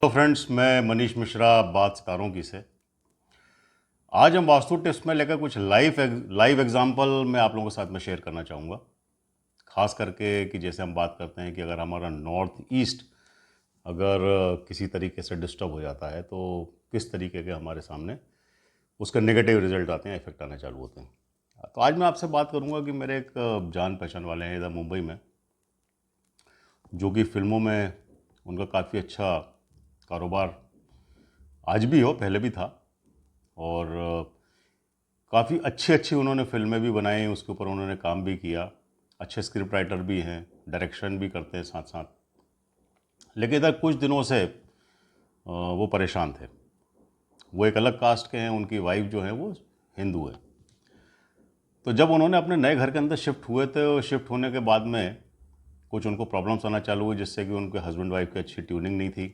तो फ्रेंड्स, मैं मनीष मिश्रा, बात सितारों की से। आज हम वास्तु टिप्स में लेकर कुछ लाइव एग्जांपल मैं आप लोगों के साथ में शेयर करना चाहूँगा। खास करके कि जैसे हम बात करते हैं कि अगर हमारा नॉर्थ ईस्ट अगर किसी तरीके से डिस्टर्ब हो जाता है तो किस तरीके के हमारे सामने उसके नेगेटिव रिजल्ट आते हैं, इफेक्ट आने चालू होते हैं। तो आज मैं आपसे बात करूँगा कि मेरे एक जान पहचान वाले हैं इधर मुंबई में, जो कि फिल्मों में उनका काफ़ी अच्छा कारोबार आज भी हो, पहले भी था। और काफ़ी अच्छी अच्छी उन्होंने फिल्में भी बनाई, उसके ऊपर उन्होंने काम भी किया। अच्छे स्क्रिप्ट राइटर भी हैं, डायरेक्शन भी करते हैं साथ साथ। लेकिन इधर कुछ दिनों से वो परेशान थे। वो एक अलग कास्ट के हैं, उनकी वाइफ जो है वो हिंदू है। तो जब उन्होंने अपने नए घर के अंदर शिफ्ट हुए थे, और शिफ्ट होने के बाद में कुछ उनको प्रॉब्लम्स आना चालू हुई, जिससे कि उनके हस्बैंड वाइफ की अच्छी ट्यूनिंग नहीं थी।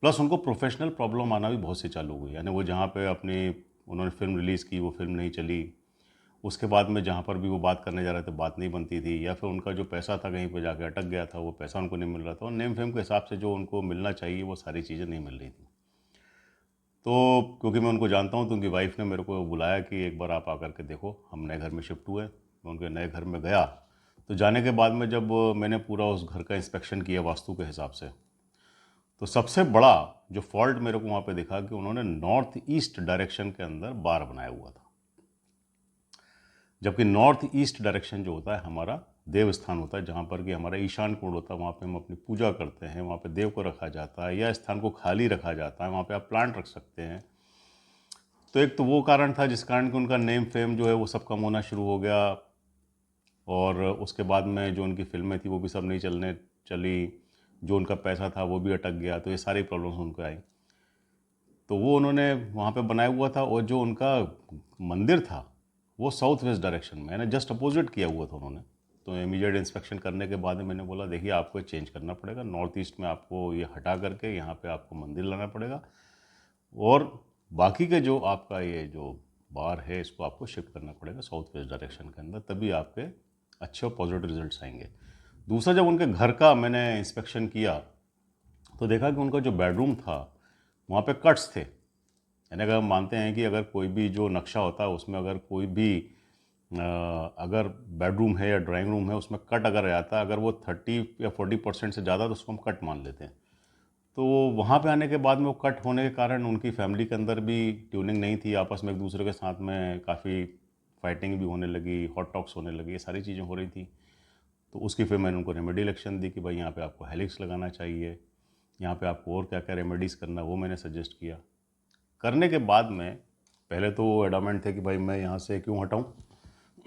प्लस उनको प्रोफेशनल प्रॉब्लम आना भी बहुत सी चालू हुई। यानी वो जहाँ पे अपनी उन्होंने फिल्म रिलीज़ की, वो फिल्म नहीं चली। उसके बाद में जहाँ पर भी वो बात करने जा रहे थे, बात नहीं बनती थी, या फिर उनका जो पैसा था कहीं पे जाके अटक गया था, वो पैसा उनको नहीं मिल रहा था, और नेम फेम के हिसाब से जो उनको मिलना चाहिए वो सारी चीज़ें नहीं मिल रही थी। तो क्योंकि मैं उनको जानता हूँ, तो उनकी वाइफ ने मेरे को बुलाया कि एक बार आप आकर के देखो, हम नए घर में शिफ्ट हुए। मैं उनके नए घर में गया, तो जाने के बाद में जब मैंने पूरा उस घर का इंस्पेक्शन किया वास्तु के हिसाब से, तो सबसे बड़ा जो फॉल्ट मेरे को वहाँ पे दिखा कि उन्होंने नॉर्थ ईस्ट डायरेक्शन के अंदर बार बनाया हुआ था। जबकि नॉर्थ ईस्ट डायरेक्शन जो होता है हमारा देव स्थान होता है, जहाँ पर कि हमारा ईशान कोण होता है, वहाँ पे हम अपनी पूजा करते हैं, वहाँ पे देव को रखा जाता है, या स्थान को खाली रखा जाता है, वहाँ पे आप प्लांट रख सकते हैं। तो एक तो वो कारण था जिस कारण कि उनका नेम फेम जो है वो सब कम होना शुरू हो गया। और उसके बाद में जो उनकी फिल्में थी वो भी सब नहीं चली। जो उनका पैसा था वो भी अटक गया। तो ये सारी प्रॉब्लम्स उनको आई। तो वो उन्होंने वहाँ पे बनाया हुआ था, और जो उनका मंदिर था वो साउथ वेस्ट डायरेक्शन में, यानी जस्ट अपोजिट किया हुआ था उन्होंने। तो इमीडिएट इंस्पेक्शन करने के बाद में मैंने बोला, देखिए आपको चेंज करना पड़ेगा, नॉर्थ ईस्ट में आपको ये हटा करके यहाँ पे आपको मंदिर लाना पड़ेगा, और बाकी के जो आपका ये जो बार है इसको आपको शिफ्ट करना पड़ेगा साउथ वेस्ट डायरेक्शन के अंदर, तभी आपके अच्छे और पॉजिटिव रिजल्ट्स आएंगे। दूसरा, जब उनके घर का मैंने इंस्पेक्शन किया तो देखा कि उनका जो बेडरूम था वहाँ पे कट्स थे। यानी अगर हम मानते हैं कि अगर कोई भी जो नक्शा होता है उसमें अगर कोई भी अगर बेडरूम है या ड्राइंग रूम है उसमें कट अगर आता है, अगर वो 30 या 40% से ज़्यादा, तो उसको हम कट मान लेते हैं। तो वहाँ पे आने के बाद में वो कट होने के कारण उनकी फैमिली के अंदर भी ट्यूनिंग नहीं थी, आपस में एक दूसरे के साथ में काफ़ी फाइटिंग भी होने लगी, हॉट टॉक्स होने लगी, ये सारी चीज़ें हो रही थी। तो उसकी फिर मैंने उनको रेमेडियल एक्शन दी कि भाई यहाँ पे आपको हेलिक्स लगाना चाहिए, यहाँ पे आपको और क्या क्या रेमेडीज़ करना, वो मैंने सजेस्ट किया। करने के बाद में पहले तो वो एडामेंट थे कि भाई मैं यहाँ से क्यों हटाऊँ।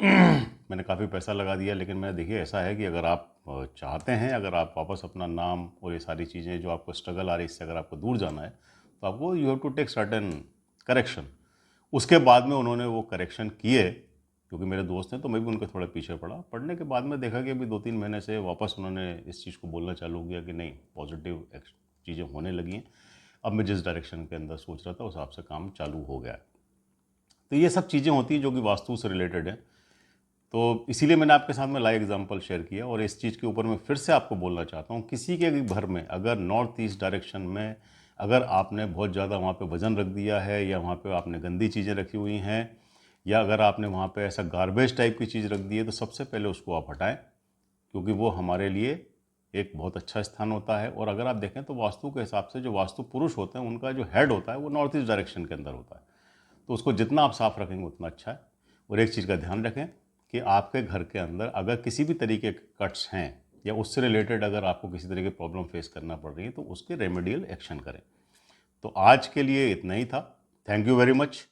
मैंने काफ़ी पैसा लगा दिया, लेकिन मैं देखिए ऐसा है कि अगर आप चाहते हैं, अगर आप वापस अपना नाम और ये सारी चीज़ें जो आपको स्ट्रगल आ रही है इससे अगर आपको दूर जाना है, तो आपको you have to take certain correction. उसके बाद में उन्होंने वो करेक्शन किए, क्योंकि मेरे दोस्त हैं तो मैं भी उनके थोड़ा पीछे पड़ा। पढ़ने के बाद में देखा कि अभी 2-3 महीने से वापस उन्होंने इस चीज़ को बोलना चालू किया कि नहीं, पॉजिटिव चीज़ें होने लगी हैं। अब मैं जिस डायरेक्शन के अंदर सोच रहा था उस हिसाब से काम चालू हो गया है। तो ये सब चीज़ें होती हैं जो कि वास्तु से रिलेटेड है। तो इसीलिए मैंने आपके साथ में लाइव एग्जांपल शेयर किया, और इस चीज़ के ऊपर मैं फिर से आपको बोलना चाहता हूँ, किसी के भी घर में अगर नॉर्थ ईस्ट डायरेक्शन में अगर आपने बहुत ज़्यादा वहाँ पे वज़न रख दिया है, या वहाँ पे आपने गंदी चीज़ें रखी हुई हैं, या अगर आपने वहाँ पे ऐसा गार्बेज टाइप की चीज़ रख दी है, तो सबसे पहले उसको आप हटाएं, क्योंकि वो हमारे लिए एक बहुत अच्छा स्थान होता है। और अगर आप देखें तो वास्तु के हिसाब से जो वास्तु पुरुष होते हैं उनका जो हेड होता है वो नॉर्थ ईस्ट डायरेक्शन के अंदर होता है। तो उसको जितना आप साफ रखेंगे उतना अच्छा है। और एक चीज़ का ध्यान रखें कि आपके घर के अंदर अगर किसी भी तरीके के कट्स हैं, या उससे रिलेटेड अगर आपको किसी तरह की प्रॉब्लम फेस करना पड़ रही है, तो उसके रेमेडियल एक्शन करें। तो आज के लिए इतना ही था। Thank you very much.